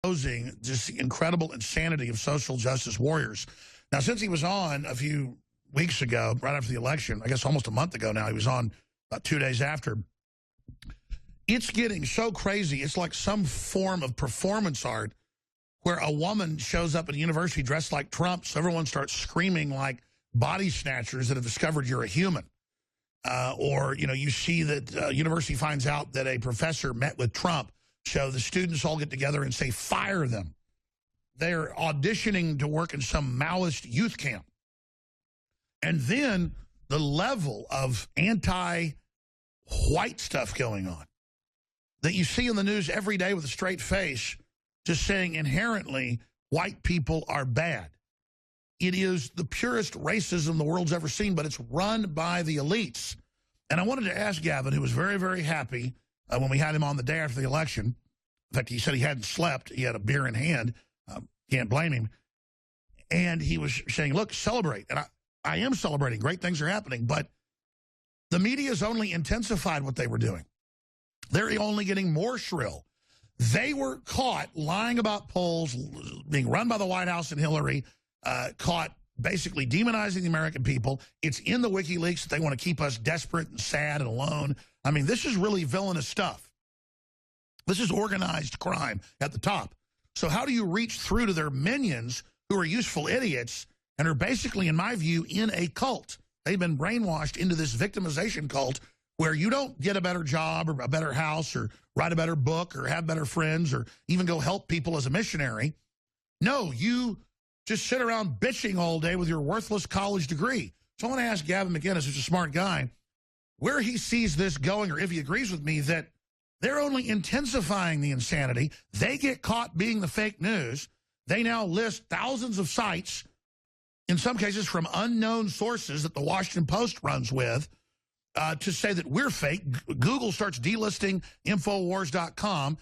exposing just the incredible insanity of social justice warriors. Now, since he was on a few weeks ago, right after the election, I guess almost a month ago now, he was on about 2 days after, it's getting so crazy. It's like some form of performance art where a woman shows up at a university dressed like Trump, so everyone starts screaming like body snatchers that have discovered you're a human. Or, you know, you see that university finds out that a professor met with Trump, so the students all get together and say, fire them. They're auditioning to work in some Maoist youth camp. And then the level of anti-white stuff going on that you see in the news every day with a straight face, just saying inherently white people are bad. It is the purest racism the world's ever seen, but it's run by the elites. And I wanted to ask Gavin, who was very, very happy when we had him on the day after the election. In fact, he said he hadn't slept. He had a beer in hand. Can't blame him. And he was saying, look, celebrate. And I am celebrating. Great things are happening. But the media's only intensified what they were doing. They're only getting more shrill. They were caught lying about polls, being run by the White House and Hillary, caught basically demonizing the American people. It's in the WikiLeaks that they want to keep us desperate and sad and alone. I mean, this is really villainous stuff. This is organized crime at the top. So how do you reach through to their minions who are useful idiots and are basically, in my view, in a cult? They've been brainwashed into this victimization cult where you don't get a better job or a better house or write a better book or have better friends or even go help people as a missionary. No, you just sit around bitching all day with your worthless college degree. So I want to ask Gavin Mcinnes, who's a smart guy, where he sees this going, or if he agrees with me that they're only intensifying the insanity. They get caught being the fake news. They now list thousands of sites, in some cases from unknown sources that the Washington Post runs with, to say that we're fake. Google starts delisting Infowars.com.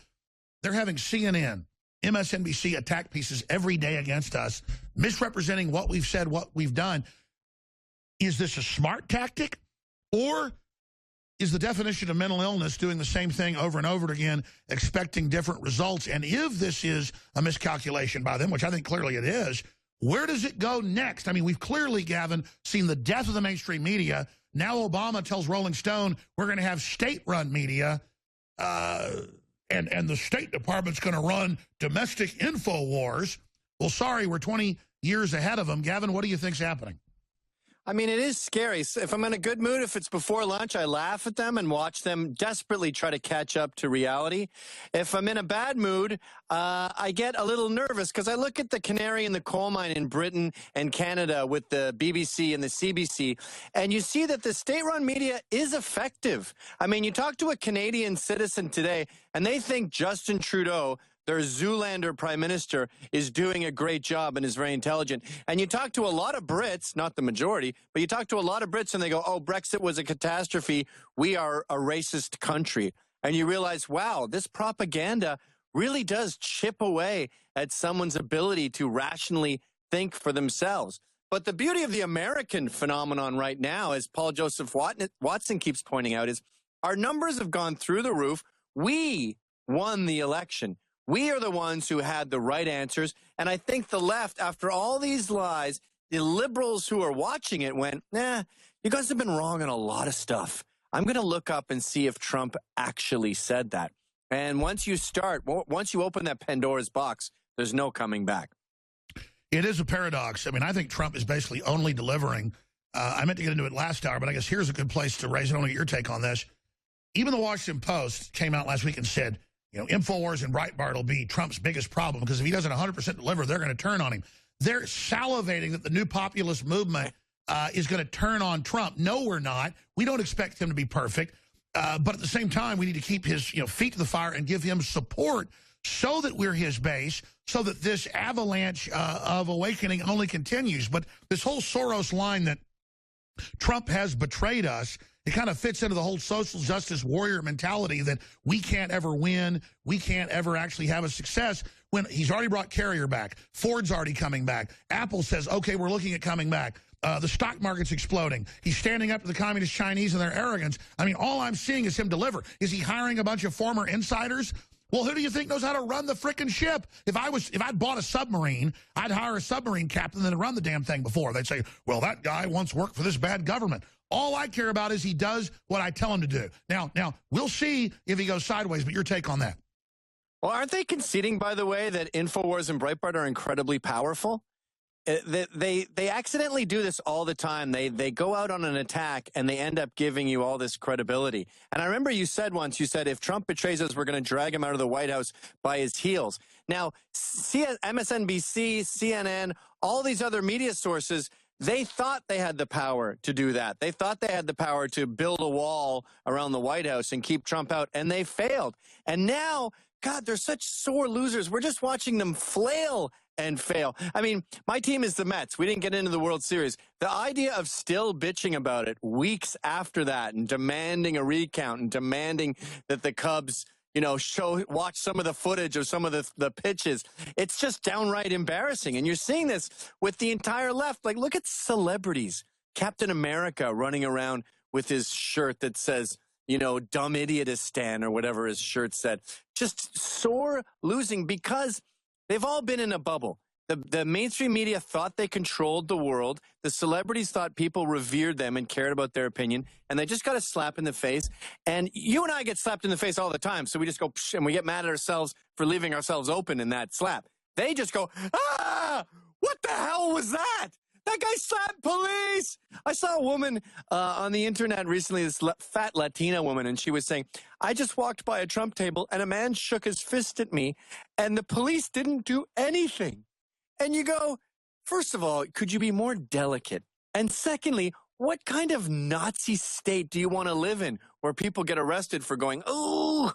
They're having CNN, MSNBC attack pieces every day against us, misrepresenting what we've said, what we've done. Is this a smart tactic? Or is the definition of mental illness doing the same thing over and over again, expecting different results? And if this is a miscalculation by them, which I think clearly it is, where does it go next? I mean, we've clearly, Gavin, seen the death of the mainstream media. Now Obama tells Rolling Stone, we're going to have state-run media, and the State Department's going to run domestic info wars. Well, sorry, we're 20 years ahead of them. Gavin, what do you think's happening? I mean, it is scary. So if I'm in a good mood, if it's before lunch, I laugh at them and watch them desperately try to catch up to reality. If I'm in a bad mood, I get a little nervous because I look at the canary in the coal mine in Britain and Canada with the BBC and the CBC, and you see that the state-run media is effective. I mean, you talk to a Canadian citizen today, and they think Justin Trudeau, their Zoolander prime minister, is doing a great job and is very intelligent. And you talk to a lot of Brits, not the majority, but you talk to a lot of Brits and they go, oh, Brexit was a catastrophe. We are a racist country. And you realize, wow, this propaganda really does chip away at someone's ability to rationally think for themselves. But the beauty of the American phenomenon right now, as Paul Joseph Watson keeps pointing out, is our numbers have gone through the roof. We won the election. We are the ones who had the right answers. And I think the left, after all these lies, the liberals who are watching it went, you guys have been wrong on a lot of stuff. I'm going to look up and see if Trump actually said that. And once you open that Pandora's box, there's no coming back. It is a paradox. I mean, I think Trump is basically only delivering. I meant to get into it last hour, but I guess here's a good place to raise it. I want to get your take on this. Even the Washington Post came out last week and said, you know, Infowars and Breitbart will be Trump's biggest problem because if he doesn't 100% deliver, they're going to turn on him. They're salivating that the new populist movement is going to turn on Trump. No, we're not. We don't expect him to be perfect. But at the same time, we need to keep his feet to the fire and give him support so that we're his base, so that this avalanche of awakening only continues. But this whole Soros line that Trump has betrayed us, it kind of fits into the whole social justice warrior mentality that we can't ever win, we can't ever actually have a success when he's already brought Carrier back. Ford's already coming back. Apple says, okay, we're looking at coming back. The stock market's exploding. He's standing up to the communist Chinese and their arrogance. I mean, all I'm seeing is him deliver. Is he hiring a bunch of former insiders? Well, who do you think knows how to run the frickin' ship? If I'd bought a submarine, I'd hire a submarine captain that'd run the damn thing before. They'd say, well, that guy once worked for this bad government. All I care about is he does what I tell him to do. Now, we'll see if he goes sideways, but your take on that. Well, aren't they conceding, by the way, that InfoWars and Breitbart are incredibly powerful? They accidentally do this all the time. They go out on an attack and they end up giving you all this credibility. And I remember you said once, if Trump betrays us, we're going to drag him out of the White House by his heels. Now, MSNBC, CNN, all these other media sources, they thought they had the power to do that. They thought they had the power to build a wall around the White House and keep Trump out, and they failed. And now, God, they're such sore losers. We're just watching them flail and fail. I mean, my team is the Mets. We didn't get into the World Series. The idea of still bitching about it weeks after that and demanding a recount and demanding that the Cubs, watch some of the footage of some of the pitches, it's just downright embarrassing. And you're seeing this with the entire left. Like, look at celebrities. Captain America running around with his shirt that says, dumb idiotistan or whatever his shirt said. Just sore losing because they've all been in a bubble. The mainstream media thought they controlled the world. The celebrities thought people revered them and cared about their opinion, and they just got a slap in the face. And you and I get slapped in the face all the time, so we just go, psh, and we get mad at ourselves for leaving ourselves open in that slap. They just go, ah, what the hell was that? That guy slapped police. I saw a woman on the internet recently, this fat Latina woman, and she was saying, I just walked by a Trump table, and a man shook his fist at me, and the police didn't do anything. And you go, first of all, could you be more delicate? And secondly, what kind of Nazi state do you want to live in where people get arrested for going, oh?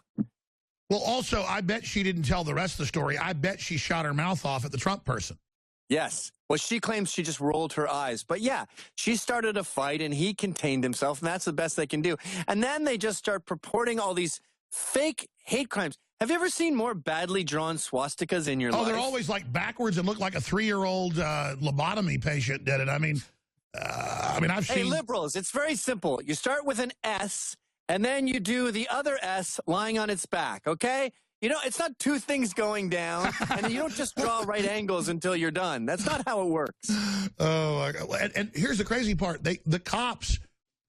Well, also, I bet she didn't tell the rest of the story. I bet she shot her mouth off at the Trump person. Yes. Well, she claims she just rolled her eyes. But yeah, she started a fight and he contained himself, and that's the best they can do. And then they just start purporting all these fake hate crimes. Have you ever seen more badly drawn swastikas in your life? Oh, they're always like backwards and look like a 3-year-old lobotomy patient did it. I mean, I've seen... Hey, liberals, it's very simple. You start with an S, and then you do the other S lying on its back, okay? It's not two things going down, and you don't just draw right angles until you're done. That's not how it works. Oh, my God. And here's the crazy part. The cops...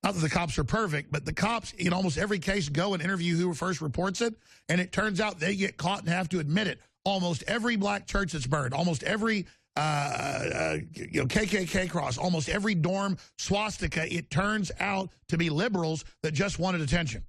Not that the cops are perfect, but the cops in almost every case go and interview who first reports it, and it turns out they get caught and have to admit it. Almost every black church that's burned, almost every KKK cross, almost every dorm swastika, it turns out to be liberals that just wanted attention.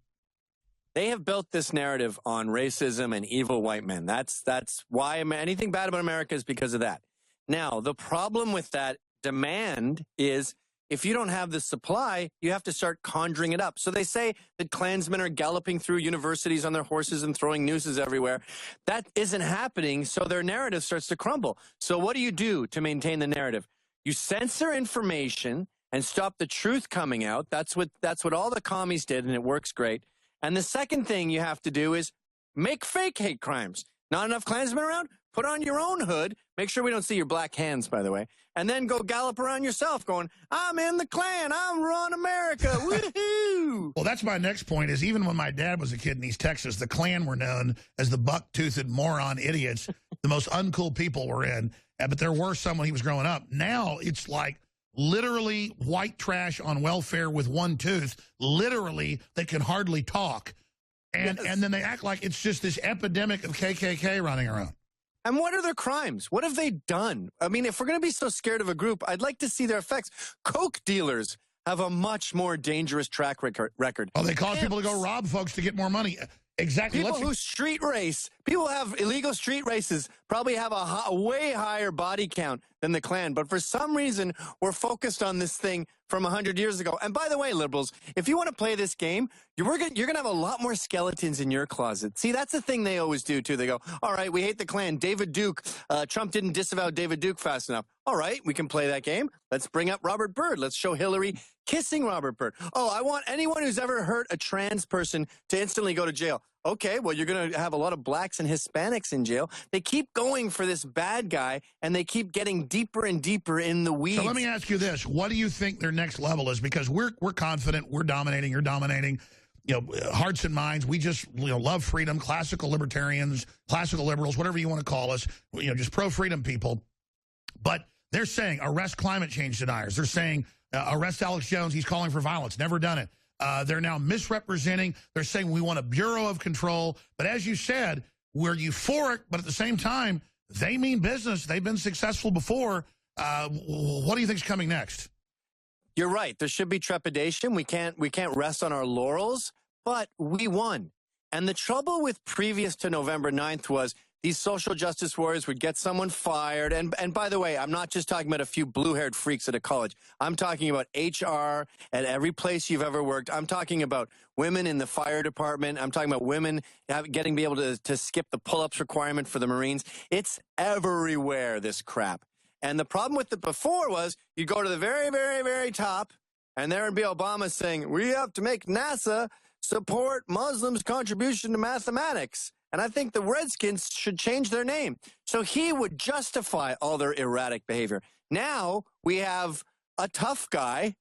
They have built this narrative on racism and evil white men. That's why anything bad about America is because of that. Now, the problem with that demand is, if you don't have the supply, you have to start conjuring it up. So they say that Klansmen are galloping through universities on their horses and throwing nooses everywhere. That isn't happening, so their narrative starts to crumble. So what do you do to maintain the narrative? You censor information and stop the truth coming out. That's what all the commies did, and it works great. And the second thing you have to do is make fake hate crimes. Not enough Klansmen around? Put on your own hood. Make sure we don't see your black hands, by the way. And then go gallop around yourself going, I'm in the Klan. I'm run America. Woohoo! Well, that's my next point is even when my dad was a kid in East Texas, the Klan were known as the buck-toothed moron idiots. The most uncool people were in. But there were some when he was growing up. Now it's like literally white trash on welfare with one tooth. Literally, they can hardly talk. And then they act like it's just this epidemic of KKK running around. And what are their crimes? What have they done? I mean, if we're going to be so scared of a group, I'd like to see their effects. Coke dealers have a much more dangerous track record. Oh, they cause people to go rob folks to get more money. Exactly. People who street race, people who have illegal street races probably have a way higher body count than the Klan. But for some reason, we're focused on this thing from 100 years ago. And by the way, liberals, if you want to play this game, you're going to have a lot more skeletons in your closet. See, that's the thing they always do, too. They go, all right, we hate the Klan. David Duke, Trump didn't disavow David Duke fast enough. All right, we can play that game. Let's bring up Robert Byrd. Let's show Hillary kissing Robert Byrd. Oh, I want anyone who's ever hurt a trans person to instantly go to jail. Okay, well, you're going to have a lot of blacks and Hispanics in jail. They keep going for this bad guy, and they keep getting deeper and deeper in the weeds. So let me ask you this. What do you think their next level is? Because we're confident, we're dominating, you're dominating. hearts and minds. We just love freedom, classical libertarians, classical liberals, whatever you want to call us, just pro-freedom people. But they're saying arrest climate change deniers. They're saying arrest Alex Jones. He's calling for violence. Never done it. They're now misrepresenting. They're saying we want a bureau of control. But as you said, we're euphoric, but at the same time, they mean business. They've been successful before. What do you think is coming next? You're right. There should be trepidation. We can't rest on our laurels, but we won. And the trouble with previous to November 9th was these social justice warriors would get someone fired. And by the way, I'm not just talking about a few blue-haired freaks at a college. I'm talking about HR at every place you've ever worked. I'm talking about women in the fire department. I'm talking about women be able to skip the pull-ups requirement for the Marines. It's everywhere, this crap. And the problem with it before was you go to the very, very, very top, and there would be Obama saying, we have to make NASA support Muslims' contribution to mathematics. And I think the Redskins should change their name. So he would justify all their erratic behavior. Now we have a tough guy,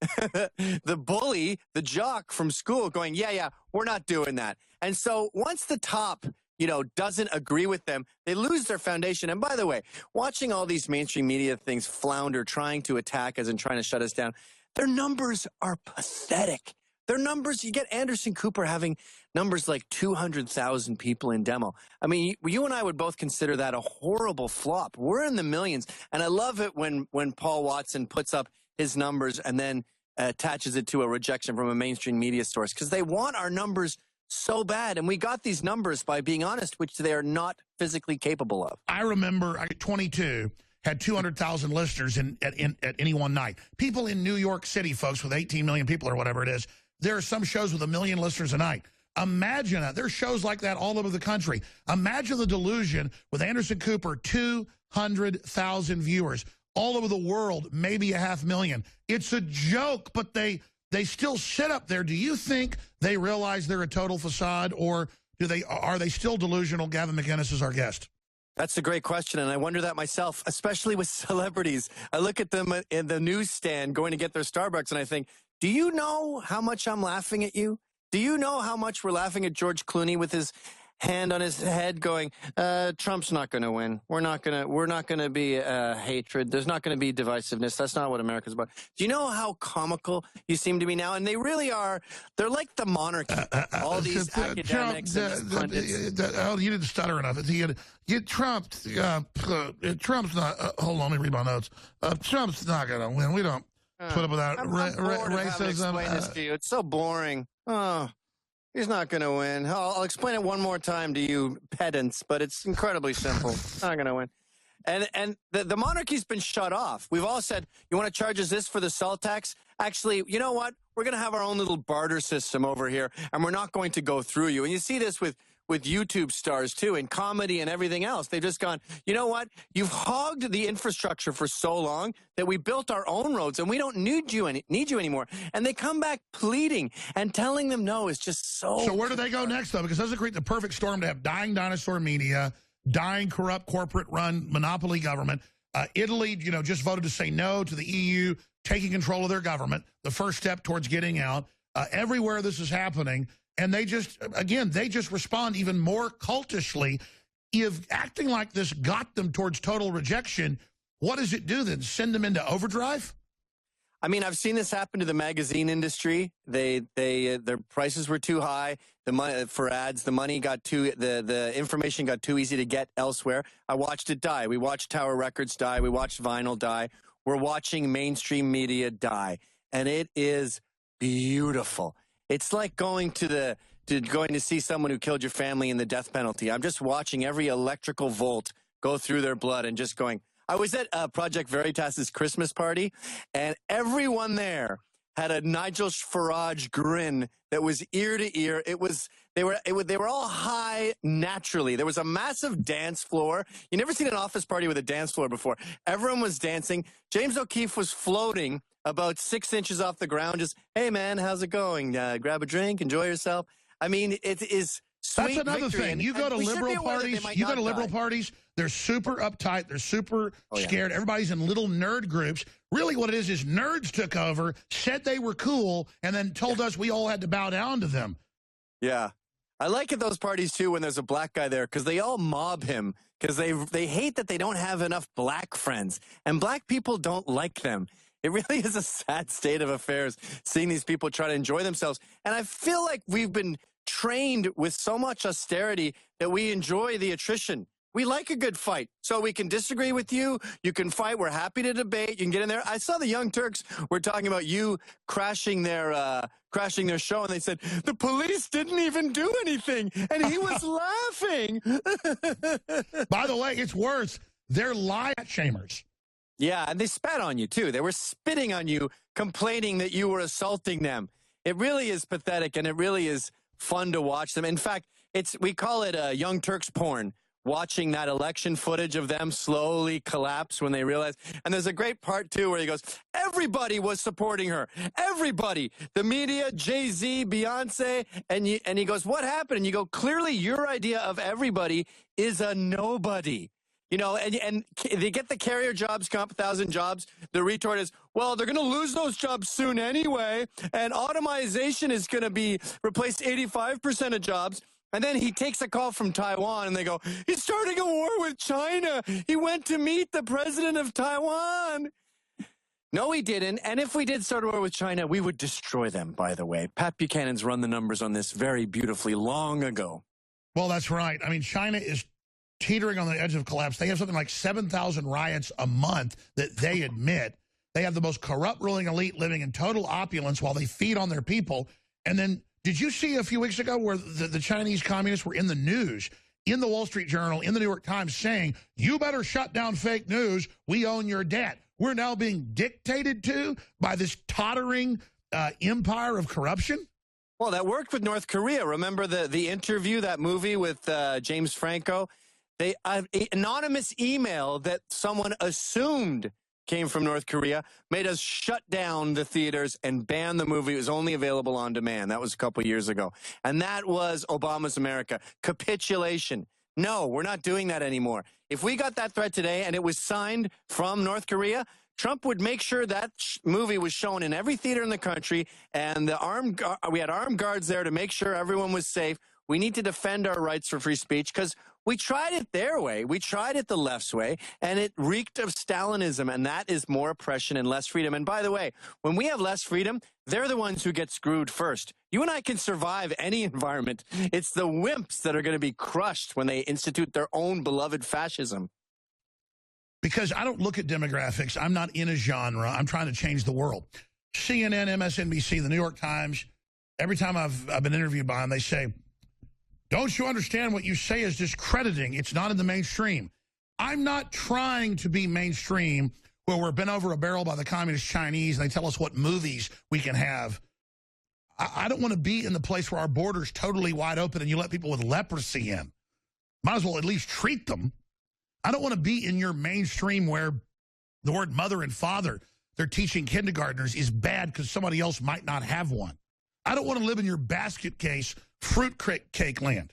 the bully, the jock from school going, yeah, we're not doing that. And so once the top doesn't agree with them, they lose their foundation. And by the way, watching all these mainstream media things flounder, trying to attack us and trying to shut us down, their numbers are pathetic. Their numbers, you get Anderson Cooper having numbers like 200,000 people in demo. I mean, you and I would both consider that a horrible flop. We're in the millions. And I love it when Paul Watson puts up his numbers and then attaches it to a rejection from a mainstream media source, because they want our numbers so bad. And we got these numbers by being honest, which they are not physically capable of. I remember 22 had 200,000 listeners at any one night. People in New York City, folks, with 18 million people or whatever it is, there are some shows with 1 million listeners a night. Imagine that. There's shows like that all over the country. Imagine the delusion with Anderson Cooper, 200,000 viewers all over the world, maybe 500,000. It's a joke, but they still sit up there. Do you think they realize they're a total facade, or are they still delusional? Gavin Mcinnes is our guest. That's a great question, and I wonder that myself, especially with celebrities. I look at them in the newsstand going to get their Starbucks, and I think, do you know how much I'm laughing at you? Do you know how much we're laughing at George Clooney with his hand on his head going, Trump's not going to win. We're not going to be hatred. There's not going to be divisiveness. That's not what America's about. Do you know how comical you seem to be now? And they really are. They're like the monarchy. All these academics and pundits. You didn't stutter enough. Trump's not, hold on, let me read my notes. Trump's not going to win. We don't put up with that racism. Explain this to you. It's so boring. Oh, he's not going to win. I'll explain it one more time to you pedants, but it's incredibly simple. Not going to win. And the monarchy's been shut off. We've all said, you want to charge us this for the salt tax? Actually, you know what? We're going to have our own little barter system over here, and we're not going to go through you. And you see this with YouTube stars, too, in comedy and everything else. They've just gone, you know what? You've hogged the infrastructure for so long that we built our own roads, and we don't need you anymore. And they come back pleading, and telling them no is just so... So where do they go next, though? Because doesn't it create the perfect storm to have dying dinosaur media, dying corrupt corporate-run monopoly government? Italy, just voted to say no to the EU taking control of their government, the first step towards getting out. Everywhere this is happening... And they just respond even more cultishly. If acting like this got them towards total rejection, what does it do then? Send them into overdrive? I mean, I've seen this happen to the magazine industry. Their prices were too high. The money for ads, the information got too easy to get elsewhere. I watched it die. We watched Tower Records die. We watched vinyl die. We're watching mainstream media die, and it is beautiful. It's like going to see someone who killed your family in the death penalty. I'm just watching every electrical volt go through their blood and just going. I was at Project Veritas's Christmas party, and everyone there had a Nigel Farage grin that was ear to ear. They were all high naturally. There was a massive dance floor. You never seen an office party with a dance floor before. Everyone was dancing. James O'Keefe was floating about 6 inches off the ground, just, hey, man, how's it going? Grab a drink, enjoy yourself. I mean, it is sweet. That's another thing. You go to liberal parties, they're super uptight, they're super scared. Everybody's in little nerd groups. Really what it is nerds took over, said they were cool, and then told us we all had to bow down to them. Yeah. I like at those parties, too, when there's a black guy there, because they all mob him, because they hate that they don't have enough black friends, and black people don't like them. It really is a sad state of affairs, seeing these people try to enjoy themselves. And I feel like we've been trained with so much austerity that we enjoy the attrition. We like a good fight, so we can disagree with you. You can fight. We're happy to debate. You can get in there. I saw the Young Turks were talking about you crashing their show, and they said the police didn't even do anything, and he was laughing. By the way, it's worse. They're lie shamers. Yeah, and they spat on you, too. They were spitting on you, complaining that you were assaulting them. It really is pathetic, and it really is fun to watch them. In fact, we call it Young Turks porn, watching that election footage of them slowly collapse when they realize. And there's a great part, too, where he goes, everybody was supporting her. Everybody. The media, Jay-Z, Beyonce. And he goes, what happened? And you go, clearly your idea of everybody is a nobody. You know, and they get the carrier jobs, comp 1,000 jobs. The retort is, well, they're going to lose those jobs soon anyway. And automation is going to replace 85% of jobs. And then he takes a call from Taiwan, and they go, he's starting a war with China. He went to meet the president of Taiwan. No, he didn't. And if we did start a war with China, we would destroy them, by the way. Pat Buchanan's run the numbers on this very beautifully long ago. Well, that's right. I mean, China is teetering on the edge of collapse. They have something like 7,000 riots a month that they admit. They have the most corrupt ruling elite living in total opulence while they feed on their people. And then, did you see a few weeks ago where the Chinese communists were in the news, in the Wall Street Journal, in the New York Times, saying, you better shut down fake news. We own your debt. We're now being dictated to by this tottering empire of corruption? Well, that worked with North Korea. Remember the interview, that movie with James Franco? An anonymous email that someone assumed came from North Korea made us shut down the theaters and ban the movie. It was only available on demand. That was a couple years ago. And that was Obama's America. Capitulation. No, we're not doing that anymore. If we got that threat today and it was signed from North Korea, Trump would make sure that movie was shown in every theater in the country, and we had armed guards there to make sure everyone was safe. We need to defend our rights for free speech because we tried it their way. We tried it the left's way, and it reeked of Stalinism, and that is more oppression and less freedom. And by the way, when we have less freedom, they're the ones who get screwed first. You and I can survive any environment. It's the wimps that are going to be crushed when they institute their own beloved fascism. Because I don't look at demographics. I'm not in a genre. I'm trying to change the world. CNN, MSNBC, the New York Times, every time I've been interviewed by them, they say, don't you understand what you say is discrediting? It's not in the mainstream. I'm not trying to be mainstream where we're bent over a barrel by the communist Chinese and they tell us what movies we can have. I don't want to be in the place where our border's totally wide open and you let people with leprosy in. Might as well at least treat them. I don't want to be in your mainstream where the word mother and father they're teaching kindergartners is bad because somebody else might not have one. I don't want to live in your basket case fruit cake land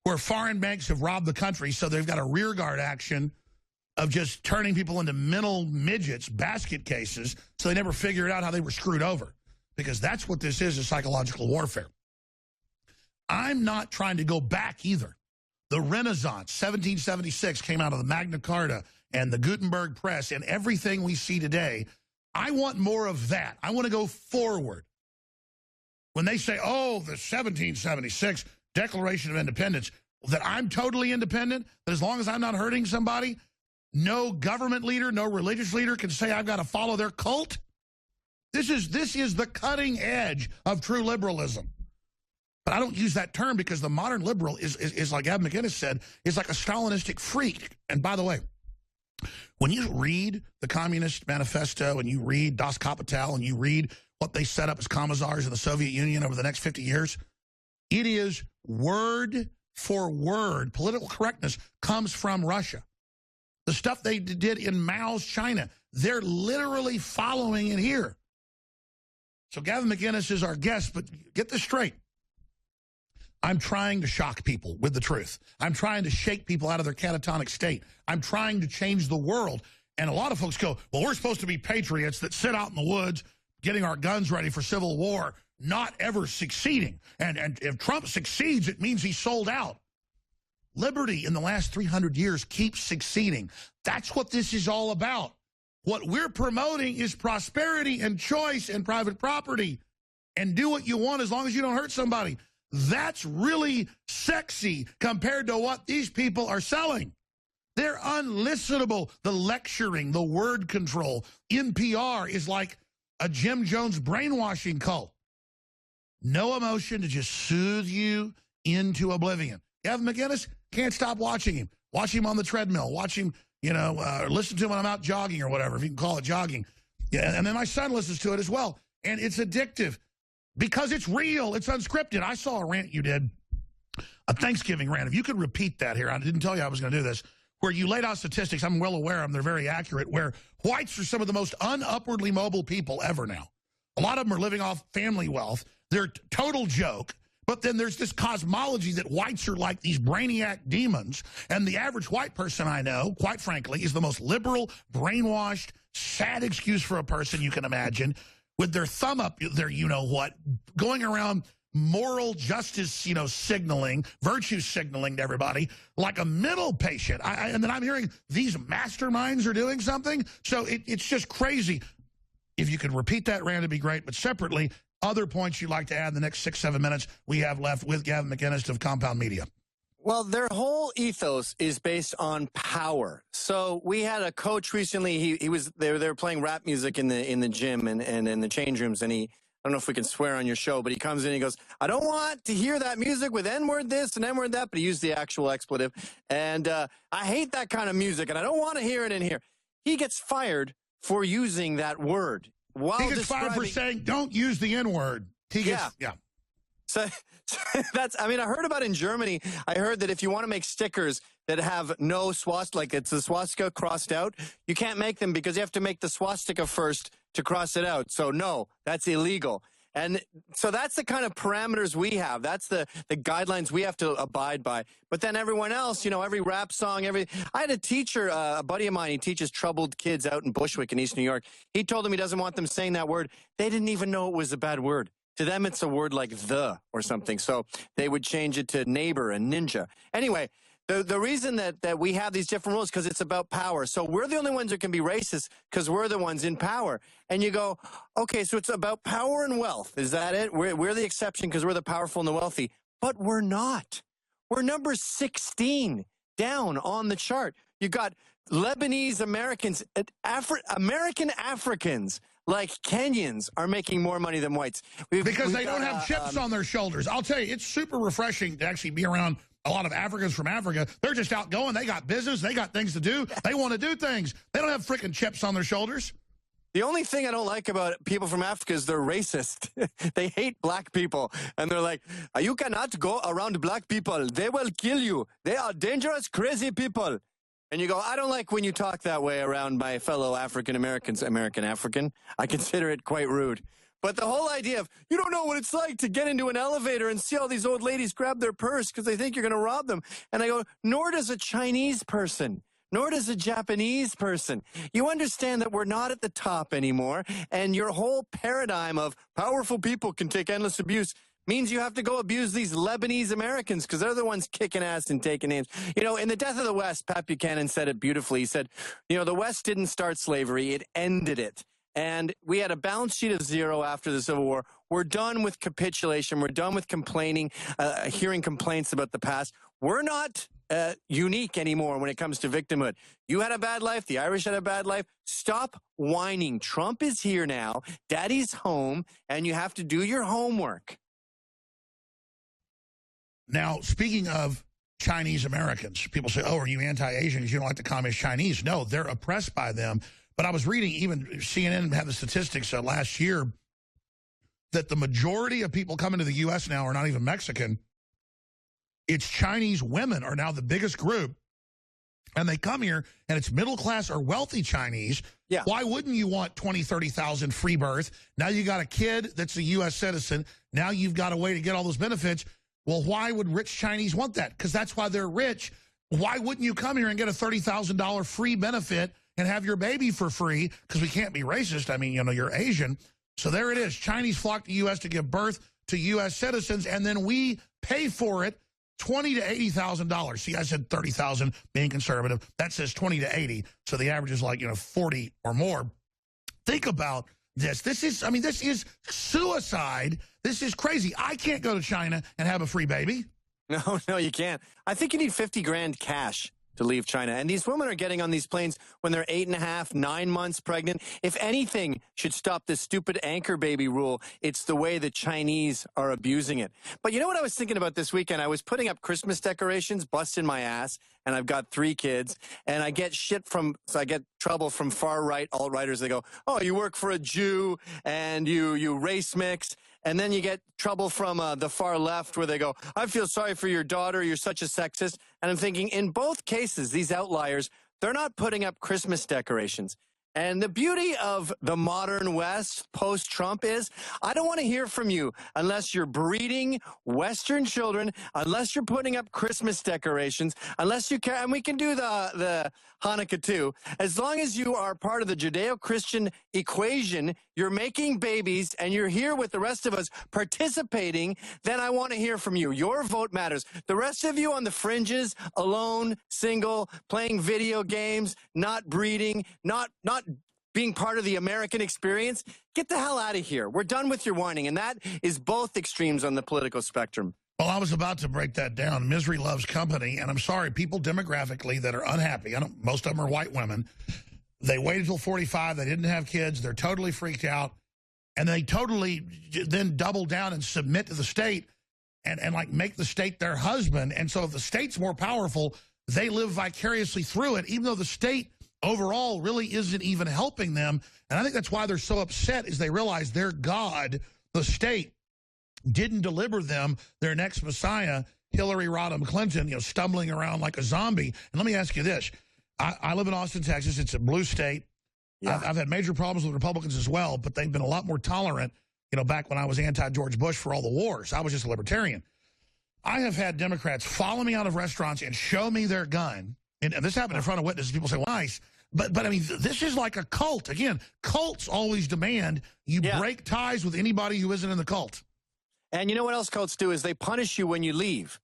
where foreign banks have robbed the country, so they've got a rearguard action of just turning people into mental midgets, basket cases, so they never figured out how they were screwed over. Because that's what this is psychological warfare. I'm not trying to go back either. The Renaissance, 1776, came out of the Magna Carta and the Gutenberg Press and everything we see today. I want more of that. I want to go forward. When they say, oh, the 1776 Declaration of Independence, that I'm totally independent, that as long as I'm not hurting somebody, no government leader, no religious leader can say I've got to follow their cult. This is the cutting edge of true liberalism. But I don't use that term because the modern liberal is like Gavin Mcinnes said, is like a Stalinistic freak. And by the way, when you read the Communist Manifesto and you read Das Kapital and you read what they set up as commissars in the Soviet Union over the next 50 years, it is word for word. Political correctness comes from Russia. The stuff they did in Mao's China, they're literally following it here. So Gavin Mcinnes is our guest, but get this straight. I'm trying to shock people with the truth. I'm trying to shake people out of their catatonic state. I'm trying to change the world. And a lot of folks go, well, we're supposed to be patriots that sit out in the woods getting our guns ready for civil war. not ever succeeding. And if Trump succeeds, it means he's sold out. Liberty in the last 300 years keeps succeeding. That's what this is all about. What we're promoting is prosperity and choice and private property. And do what you want as long as you don't hurt somebody. That's really sexy compared to what these people are selling. They're unlistenable. The lecturing, the word control. NPR is like a Jim Jones brainwashing cult. No emotion to just soothe you into oblivion. Gavin Mcinnes, can't stop watching him. Watch him on the treadmill. Watch him, listen to him when I'm out jogging or whatever, if you can call it jogging. Yeah, and then my son listens to it as well. And it's addictive because it's real. It's unscripted. I saw a rant you did, a Thanksgiving rant. If you could repeat that here, I didn't tell you I was going to do this, where you laid out statistics. I'm well aware of them. They're very accurate, where whites are some of the most unupwardly mobile people ever now. A lot of them are living off family wealth. They're a total joke. But then there's this cosmology that whites are like these brainiac demons. And the average white person I know, quite frankly, is the most liberal, brainwashed, sad excuse for a person you can imagine, with their thumb up their you-know-what, going around moral justice, signaling, virtue signaling to everybody like a mental patient. And then I'm hearing these masterminds are doing something. So it's just crazy. If you could repeat that rant, it'd be great. But separately, other points you'd like to add in the next 6-7 minutes we have left with Gavin Mcinnes of Compound Media. Well, their whole ethos is based on power. So we had a coach recently. They were playing rap music in the gym and in the change rooms, and I don't know if we can swear on your show, but he comes in and he goes, I don't want to hear that music with N-word this and N-word that, but he used the actual expletive. And I hate that kind of music, and I don't want to hear it in here. He gets fired for using that word. He gets fired for saying, don't use the N-word. Yeah. So I heard about in Germany, I heard that if you want to make stickers that have no swastika, like it's the swastika crossed out, you can't make them because you have to make the swastika first to cross it out. So no, that's illegal. And so that's the kind of parameters we have. That's the guidelines we have to abide by. But then everyone else, every rap song, I had a teacher, a buddy of mine, he teaches troubled kids out in Bushwick in East New York. He told them he doesn't want them saying that word. They didn't even know it was a bad word. To them, it's a word like the or something. So they would change it to neighbor and ninja. Anyway, the reason that we have these different rules because it's about power. So we're the only ones that can be racist because we're the ones in power. And you go, okay, so it's about power and wealth. Is that it? We're the exception because we're the powerful and the wealthy. But we're not. We're number 16 down on the chart. You got Lebanese Americans, American Africans, like Kenyans, are making more money than whites. Because they don't have chips on their shoulders. I'll tell you, it's super refreshing to actually be around a lot of Africans from Africa. They're just outgoing. They got business. They got things to do. They want to do things. They don't have freaking chips on their shoulders. The only thing I don't like about people from Africa is they're racist. They hate black people. And they're like, you cannot go around black people. They will kill you. They are dangerous, crazy people. And you go, I don't like when you talk that way around my fellow African-Americans. American. I consider it quite rude. But the whole idea of, you don't know what it's like to get into an elevator and see all these old ladies grab their purse because they think you're going to rob them. And I go, nor does a Chinese person, nor does a Japanese person. You understand that we're not at the top anymore, and your whole paradigm of powerful people can take endless abuse means you have to go abuse these Lebanese Americans because they're the ones kicking ass and taking names. In The Death of the West, Pat Buchanan said it beautifully. He said, the West didn't start slavery, it ended it. And we had a balance sheet of 0 after the Civil War. We're done with capitulation. We're done with complaining, hearing complaints about the past. We're not unique anymore when it comes to victimhood. You had a bad life. The Irish had a bad life. Stop whining. Trump is here now. Daddy's home, and you have to do your homework. Now, speaking of Chinese Americans, people say, are you anti-Asian because you don't like the communist Chinese? No, they're oppressed by them. But I was reading, even CNN had the statistics last year, that the majority of people coming to the U.S. now are not even Mexican. It's Chinese women are now the biggest group. And they come here, and it's middle-class or wealthy Chinese. Yeah. Why wouldn't you want 20, 30,000 free birth? Now you got a kid that's a U.S. citizen. Now you've got a way to get all those benefits. Well, why would rich Chinese want that? Because that's why they're rich. Why wouldn't you come here and get a $30,000 free benefit and have your baby for free? Because we can't be racist. I mean, you're Asian. So there it is. Chinese flock to U.S. to give birth to U.S. citizens, and then we pay for it $20,000 to $80,000. See, I said 30,000 being conservative. That says 20 to 80. So the average is like, 40 or more. Think about this. This is suicide. This is crazy. I can't go to China and have a free baby. No, you can't. I think you need 50 grand cash to leave China. And these women are getting on these planes when they're 8.5, 9 months pregnant. If anything should stop this stupid anchor baby rule, it's the way the Chinese are abusing it. But you know what I was thinking about this weekend? I was putting up Christmas decorations, busting my ass, and I've got 3 kids, and I get I get trouble from far-right alt-righters. They go, oh, you work for a Jew, and you race mix. And then you get trouble from the far left where they go, I feel sorry for your daughter. You're such a sexist. And I'm thinking, in both cases, these outliers, they're not putting up Christmas decorations. And the beauty of the modern West post-Trump is I don't want to hear from you unless you're breeding Western children, unless you're putting up Christmas decorations, unless you care. And we can do the Hanukkah too. As long as you are part of the Judeo-Christian equation, you're making babies and you're here with the rest of us participating, then I want to hear from you. Your vote matters. The rest of you on the fringes, alone, single, playing video games, not breeding, not being part of the American experience, get the hell out of here. We're done with your whining, and that is both extremes on the political spectrum. Well, I was about to break that down. Misery loves company, and I'm sorry, people demographically that are unhappy, most of them are white women, they waited until 45, they didn't have kids, they're totally freaked out, and they totally then double down and submit to the state and like make the state their husband. And so if the state's more powerful, they live vicariously through it, even though the state overall really isn't even helping them. And I think that's why they're so upset, is they realize their God, the state, didn't deliver them their next Messiah, Hillary Rodham Clinton, stumbling around like a zombie. And let me ask you this. I live in Austin, Texas. It's a blue state. Yeah. I've had major problems with Republicans as well, but they've been a lot more tolerant, back when I was anti-George Bush for all the wars. I was just a libertarian. I have had Democrats follow me out of restaurants and show me their gun. And this happened in front of witnesses. People say, well, nice. But I mean, this is like a cult. Again, cults always demand you break ties with anybody who isn't in the cult. And you know what else cults do is they punish you when you leave.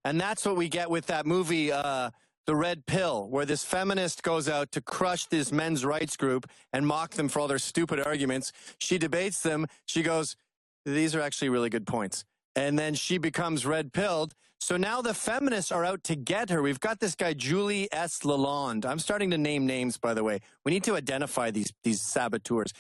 And that's what we get with that movie, The Red Pill, where this feminist goes out to crush this men's rights group and mock them for all their stupid arguments. She debates them. She goes, these are actually really good points. And then she becomes red-pilled. So now the feminists are out to get her. We've got this guy, Julie S. Lalonde. I'm starting to name names, by the way. We need to identify these saboteurs.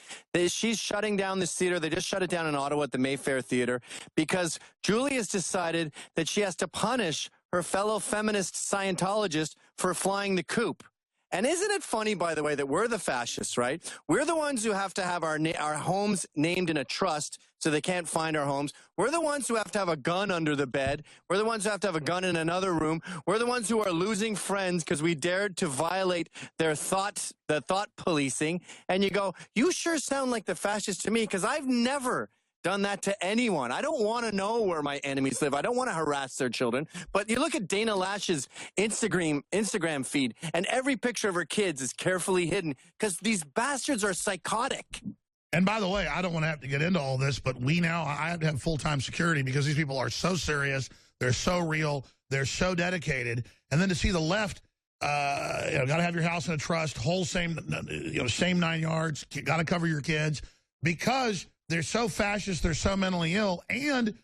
She's shutting down this theater. They just shut it down in Ottawa at the Mayfair Theater because Julie has decided that she has to punish her fellow feminist Scientologist for flying the coop. And isn't it funny, by the way, that we're the fascists, right? We're the ones who have to have our homes named in a trust so they can't find our homes. We're the ones who have to have a gun under the bed. We're the ones who have to have a gun in another room. We're the ones who are losing friends because we dared to violate the thought policing. And you go, you sure sound like the fascist to me because I've never done that to anyone. I don't want to know where my enemies live. I don't want to harass their children. But you look at Dana Lash's Instagram feed, and every picture of her kids is carefully hidden because these bastards are psychotic. And by the way, I don't want to have to get into all this, but I have to have full-time security because these people are so serious, they're so real, they're so dedicated. And then to see the left, got to have your house in a trust, whole same 9 yards, got to cover your kids because they're so fascist, they're so mentally ill, and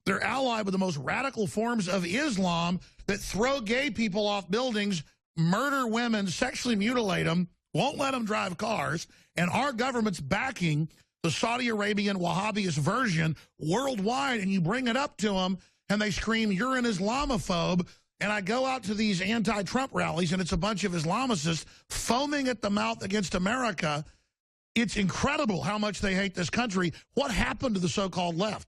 they're allied with the most radical forms of Islam that throw gay people off buildings, murder women, sexually mutilate them, won't let them drive cars, and our government's backing the Saudi Arabian Wahhabist version worldwide, and you bring it up to them, and they scream, you're an Islamophobe, and I go out to these anti-Trump rallies, and it's a bunch of Islamicists foaming at the mouth against America. It's incredible how much they hate this country. What happened to the so-called left?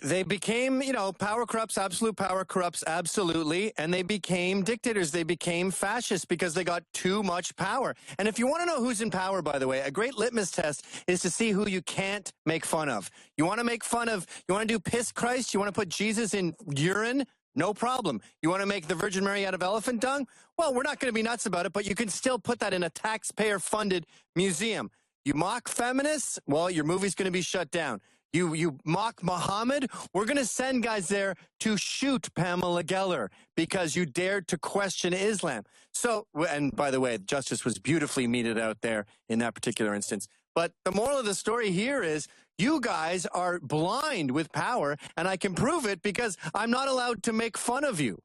They became, power corrupts, absolute power corrupts, absolutely. And they became dictators. They became fascists because they got too much power. And if you want to know who's in power, by the way, a great litmus test is to see who you can't make fun of. You want to do piss Christ? You want to put Jesus in urine? No problem. You want to make the Virgin Mary out of elephant dung? Well, we're not going to be nuts about it, but you can still put that in a taxpayer-funded museum. You mock feminists, well, your movie's going to be shut down. You mock Muhammad, we're going to send guys there to shoot Pamela Geller because you dared to question Islam. So, and by the way, justice was beautifully meted out there in that particular instance. But the moral of the story here is you guys are blind with power, and I can prove it because I'm not allowed to make fun of you.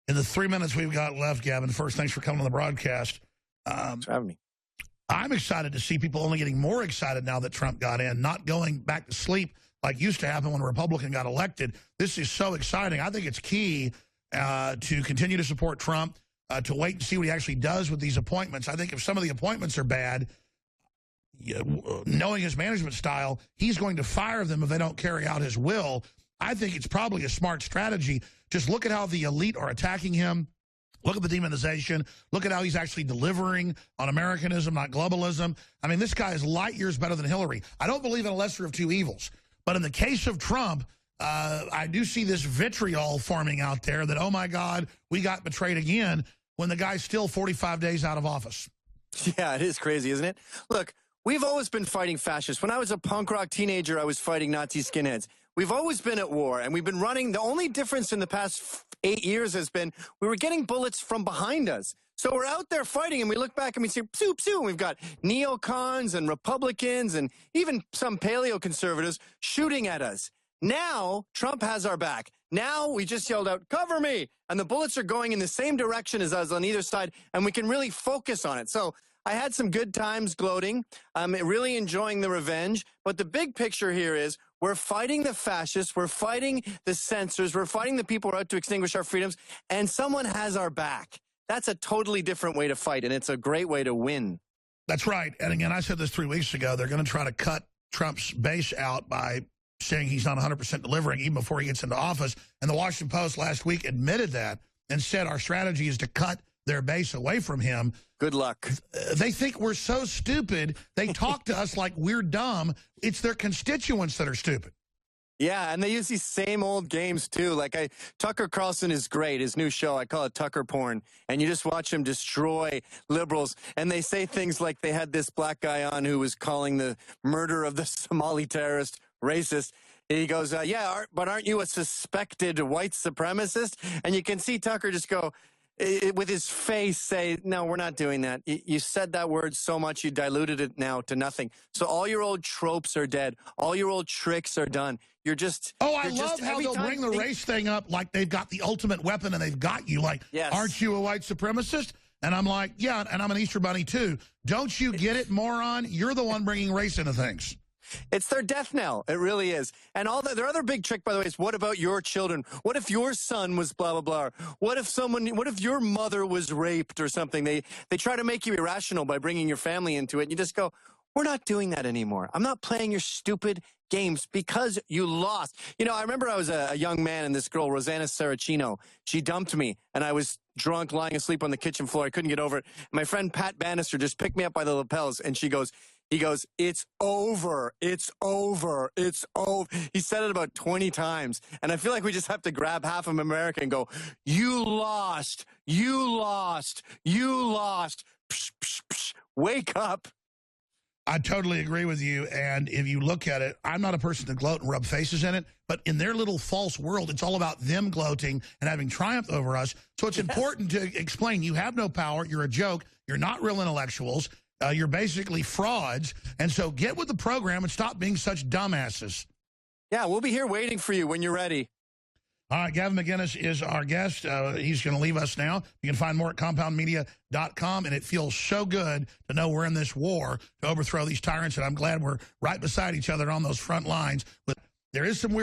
In the 3 minutes we've got left, Gavin, first, thanks for coming on the broadcast. Thanks for having me. I'm excited to see people only getting more excited now that Trump got in, not going back to sleep like used to happen when a Republican got elected. This is so exciting. I think it's key to continue to support Trump, to wait and see what he actually does with these appointments. I think if some of the appointments are bad, knowing his management style, he's going to fire them if they don't carry out his will. I think it's probably a smart strategy. Just look at how the elite are attacking him. Look at the demonization. Look at how he's actually delivering on Americanism, not globalism. I mean, this guy is light years better than Hillary. I don't believe in a lesser of two evils. But in the case of Trump, I do see this vitriol forming out there that, oh, my God, we got betrayed again when the guy's still 45 days out of office. Yeah, it is crazy, isn't it? Look, we've always been fighting fascists. When I was a punk rock teenager, I was fighting Nazi skinheads. We've always been at war, and we've been running. The only difference in the past 8 years has been we were getting bullets from behind us. So we're out there fighting, and we look back and we see, psoo, psoo, and we've got neocons and Republicans and even some paleo-conservatives shooting at us. Now, Trump has our back. Now, we just yelled out, cover me, and the bullets are going in the same direction as us on either side, and we can really focus on it. So I had some good times gloating. I'm really enjoying the revenge, but the big picture here is we're fighting the fascists, we're fighting the censors, we're fighting the people who are out to extinguish our freedoms, and someone has our back. That's a totally different way to fight, and it's a great way to win. That's right. And again, I said this 3 weeks ago. They're going to try to cut Trump's base out by saying he's not 100% delivering even before he gets into office. And the Washington Post last week admitted that and said our strategy is to cut their base away from him. Good luck. They think we're so stupid. They talk to us like we're dumb. It's their constituents that are stupid. Yeah, and they use these same old games, too. Like, Tucker Carlson is great. His new show, I call it Tucker Porn. And you just watch him destroy liberals. And they say things like they had this black guy on who was calling the murder of the Somali terrorist racist. And he goes, yeah, but aren't you a suspected white supremacist? And you can see Tucker just go, with his face say, no, we're not doing that. You said that word so much, you diluted it now to nothing. So all your old tropes are dead. All your old tricks are done. You're just... Oh, I love how they'll bring the race thing up like they've got the ultimate weapon and they've got you. Like, yes. Aren't you a white supremacist? And I'm like, yeah, and I'm an Easter Bunny too. Don't you get it, moron? You're the one bringing race into things. It's their death knell. It really is. And their other big trick, by the way, is what about your children? What if your son was blah, blah, blah? What if your mother was raped or something? They try to make you irrational by bringing your family into it. And you just go, we're not doing that anymore. I'm not playing your stupid games because you lost. You know, I remember I was a young man and this girl, Rosanna Saracino, she dumped me and I was drunk, lying asleep on the kitchen floor. I couldn't get over it. My friend Pat Bannister just picked me up by the lapels and he goes, it's over. It's over. It's over. He said it about 20 times. And I feel like we just have to grab half of America and go, you lost. You lost. You lost. Psh, psh, psh. Wake up. I totally agree with you. And if you look at it, I'm not a person to gloat and rub faces in it. But in their little false world, it's all about them gloating and having triumph over us. So it's important to explain you have no power. You're a joke. You're not real intellectuals. You're basically frauds. And so get with the program and stop being such dumbasses. Yeah, we'll be here waiting for you when you're ready. All right, Gavin Mcinnes is our guest. He's going to leave us now. You can find more at compoundmedia.com, and it feels so good to know we're in this war to overthrow these tyrants, and I'm glad we're right beside each other on those front lines. But there is some weird